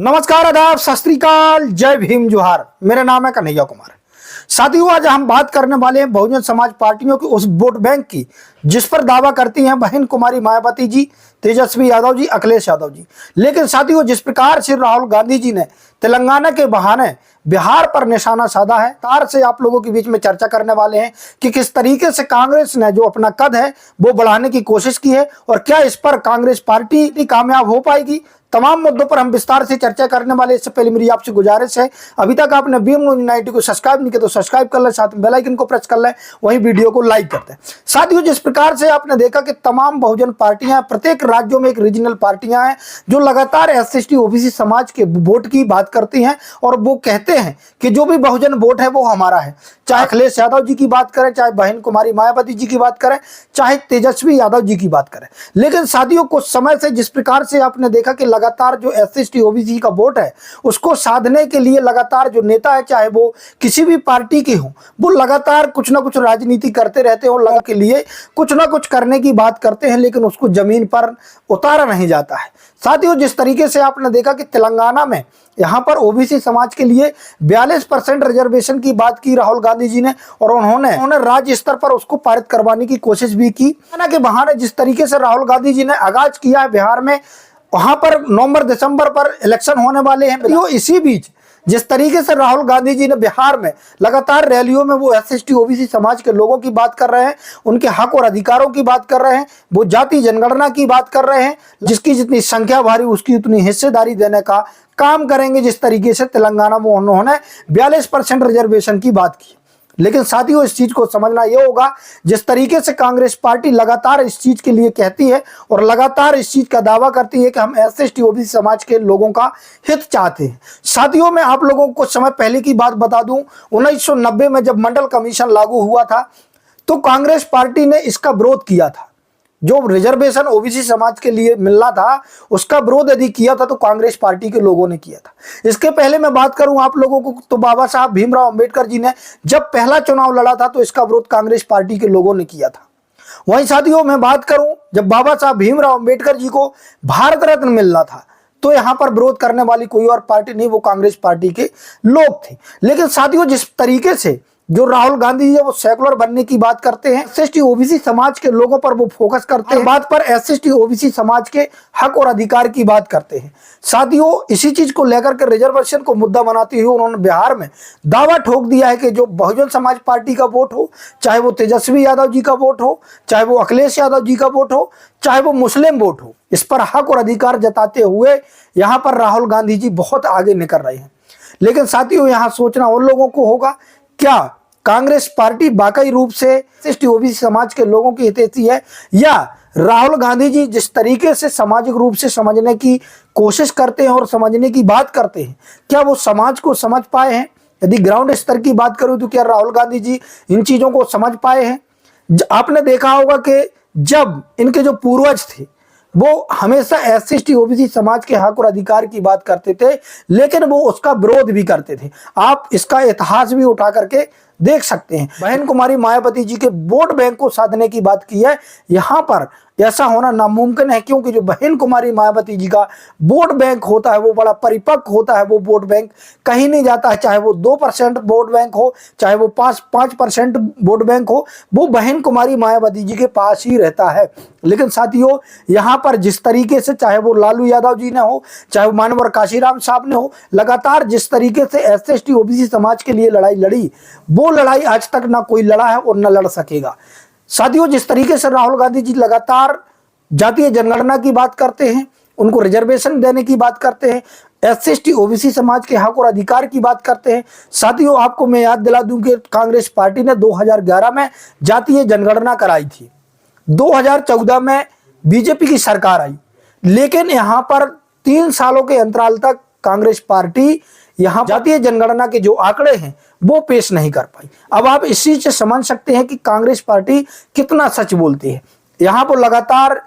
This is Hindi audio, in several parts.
नमस्कार, आदाब, सत श्री अकाल, जय भीम, जोहार। मेरा नाम है कन्हैया कुमार। साथियों, आज हम बात करने वाले हैं बहुजन समाज पार्टियों की उस वोट बैंक की जिस पर दावा करती हैं बहन कुमारी मायावती जी, तेजस्वी यादव जी, अखिलेश यादव जी। लेकिन साथियों, जिस प्रकार से राहुल गांधी जी ने तेलंगाना के बहाने बिहार पर निशाना साधा है, तार से आप लोगों के बीच में चर्चा करने वाले हैं कि किस तरीके से कांग्रेस ने जो अपना कद है वो बढ़ाने की कोशिश की है और क्या इस पर कांग्रेस पार्टी कामयाब हो पाएगी। तमाम मुद्दों पर हम विस्तार से चर्चा करने वाले। इससे पहले मेरी आपसे गुजारिश है, अभी तक आपने भीम न्यूज़ 90 को सब्सक्राइब नहीं किया तो सब्सक्राइब कर लें, साथ में बेल आइकन को प्रेस कर लें, वहीं वीडियो को लाइक करते हैं। साथियों, जिस प्रकार से आपने देखा कि तमाम बहुजन पार्टियां, प्रत्येक राज्यों में एक रीजनल पार्टियां हैं जो लगातार SC/ST OBC समाज के वोट की बात करती हैं और वो कहते हैं कि जो भी बहुजन वोट है वो हमारा है। चाहे अखिलेश यादव जी की बात करें, चाहे बहन कुमारी मायावती जी की बात करें, चाहे तेजस्वी यादव जी की बात करें। लेकिन साथियों, कुछ समय से जिस प्रकार से आपने देखा कि लगातार जो SC/ST OBC का वोट है उसको साधने के लिए लगातार जो नेता है, चाहे वो किसी भी पार्टी के हो, वो लगातार कुछ ना कुछ राजनीति करते रहते हैं और लगा के लिए कुछ ना कुछ करने की बात करते हैं, लेकिन उसको जमीन पर उतारा नहीं जाता है। साथियों, जिस तरीके से आपने देखा कि तेलंगाना में यहाँ पर OBC समाज के लिए 42% रिजर्वेशन की बात की राहुल गांधी जी ने और उन्होंने राज्य स्तर पर उसको पारित करवाने की कोशिश भी की। के बहाने जिस तरीके से राहुल गांधी जी ने आगाज किया है बिहार में, वहां पर नवंबर दिसंबर पर इलेक्शन होने वाले हैं। इसी बीच जिस तरीके से राहुल गांधी जी ने बिहार में लगातार रैलियों में वो SC/ST OBC समाज के लोगों की बात कर रहे हैं, उनके हक और अधिकारों की बात कर रहे हैं, वो जाति जनगणना की बात कर रहे हैं, जिसकी जितनी संख्या भारी उसकी उतनी हिस्सेदारी देने का काम करेंगे। जिस तरीके से तेलंगाना में उन्होंने 42% रिजर्वेशन की बात की। लेकिन साथियों, इस चीज को समझना यह होगा, जिस तरीके से कांग्रेस पार्टी लगातार इस चीज के लिए कहती है और लगातार इस चीज का दावा करती है कि हम SC/ST OBC समाज के लोगों का हित चाहते हैं। साथियों, मैं आप लोगों को कुछ समय पहले की बात बता दूं, 1990 में जब मंडल कमीशन लागू हुआ था तो कांग्रेस पार्टी ने इसका विरोध किया था। जो रिजर्वेशन OBC समाज के लिए मिलना था उसका विरोध यदि किया था तो कांग्रेस पार्टी के लोगों ने किया था। इसके पहले मैं बात करूं आप लोगों को तो बाबा साहब भीमराव अंबेडकर जी ने जब पहला चुनाव लड़ा था तो इसका विरोध कांग्रेस पार्टी के लोगों ने किया था। वहीं साथियों, मैं बात करूं जब बाबा साहब भीमराव अंबेडकर जी को भारत रत्न मिलना था तो यहाँ पर विरोध करने वाली कोई और पार्टी नहीं, वो कांग्रेस पार्टी के लोग थे। लेकिन साथियों, जिस तरीके से जो राहुल गांधी जी है वो सेकुलर बनने की बात करते हैं, SC/ST OBC समाज के लोगों पर वो फोकस करते हैं, बात पर SC/ST OBC समाज के हक और अधिकार की बात करते हैं। साथियों, इसी चीज को लेकर के रिजर्वेशन को मुद्दा बनाते हुए उन्होंने बिहार में दावा ठोक दिया है कि जो बहुजन समाज पार्टी का वोट हो, चाहे वो तेजस्वी यादव जी का वोट हो, चाहे वो अखिलेश यादव जी का वोट हो, चाहे वो मुस्लिम वोट हो, इस पर हक और अधिकार जताते हुए यहाँ पर राहुल गांधी जी बहुत आगे निकल रहे हैं। लेकिन साथियों, यहाँ सोचना उन लोगों को होगा, क्या कांग्रेस पार्टी वाकई रूप से SC/ST OBC समाज के लोगों की हितैषी है, या राहुल गांधी जी जिस तरीके से सामाजिक रूप से समझने की कोशिश करते हैं और समझने की बात करते हैं, क्या वो समाज को समझ पाए हैं? यदि ग्राउंड स्तर की बात करूं तो क्या राहुल गांधी जी इन चीजों को समझ पाए हैं? आपने देखा होगा कि जब इनके जो पूर्वज थे वो हमेशा SC/ST OBC समाज के हक और अधिकार की बात करते थे, लेकिन वो उसका विरोध भी करते थे। आप इसका इतिहास भी उठा करके देख सकते हैं। बहन कुमारी मायावती जी के वोट बैंक को साधने की बात की है, यहाँ पर ऐसा होना नामुमकिन है, क्योंकि जो बहन कुमारी मायावती जी का वोट बैंक होता है वो बड़ा परिपक्व होता है। वो वोट बैंक कहीं नहीं जाता है, चाहे वो 2% वोट बैंक हो, चाहे वो 5% वोट बैंक हो, वो बहन कुमारी मायावती जी के पास ही रहता है। लेकिन साथियों, यहाँ पर जिस तरीके से चाहे वो लालू यादव जी ने हो, चाहे वो मानवर काशीराम साहब ने हो, लगातार जिस तरीके से SC/ST OBC समाज के लिए लड़ाई लड़ी, वो लड़ाई आज तक ना कोई लड़ा है और ना लड़ सकेगा। साथियों, जिस तरीके से राहुल गांधी जी लगातार जातीय जनगणना की बात करते हैं, उनको रिजर्वेशन देने की बात करते हैं, SC/ST OBC समाज के हक और अधिकार की बात करते हैं। साथियों, आपको मैं याद दिला दूं कि कांग्रेस पार्टी ने 2011 में जातीय जनगणना कराई थी, 2014 में बीजेपी की सरकार आई, लेकिन यहाँ पर 3 सालों के अंतराल तक कांग्रेस पार्टी यहाँ जातीय जनगणना के जो आंकड़े हैं वो पेश नहीं कर पाई। अब आप इस चीज से समझ सकते हैं कि कांग्रेस पार्टी कितना सच बोलती है। यहाँ पर लगातार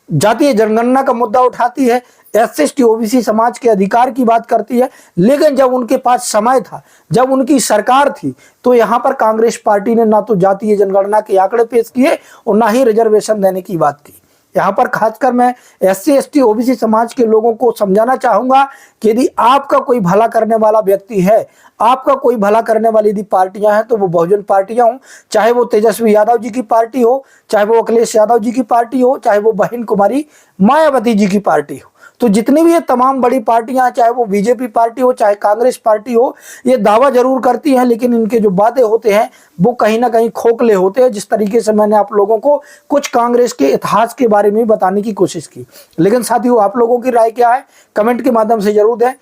जातीय जनगणना का मुद्दा उठाती है, SC/ST OBC समाज के अधिकार की बात करती है, लेकिन जब उनके पास समय था, जब उनकी सरकार थी, तो यहाँ पर कांग्रेस पार्टी ने ना तो जातीय जनगणना के आंकड़े पेश किए और ना ही रिजर्वेशन देने की बात की। यहाँ पर खासकर मैं SC ST OBC समाज के लोगों को समझाना चाहूंगा कि यदि आपका कोई भला करने वाला व्यक्ति है, आपका कोई भला करने वाली यदि पार्टियां हैं तो वो बहुजन पार्टियां हों, चाहे वो तेजस्वी यादव जी की पार्टी हो, चाहे वो अखिलेश यादव जी की पार्टी हो, चाहे वो बहन कुमारी मायावती जी की पार्टी हो। तो जितनी भी ये तमाम बड़ी पार्टियां, चाहे वो बीजेपी पार्टी हो, चाहे कांग्रेस पार्टी हो, ये दावा जरूर करती हैं, लेकिन इनके जो वादे होते हैं वो कहीं ना कहीं खोखले होते हैं। जिस तरीके से मैंने आप लोगों को कुछ कांग्रेस के इतिहास के बारे में बताने की कोशिश की। लेकिन साथियों, आप लोगों की राय क्या है, कमेंट के माध्यम से जरूर दें।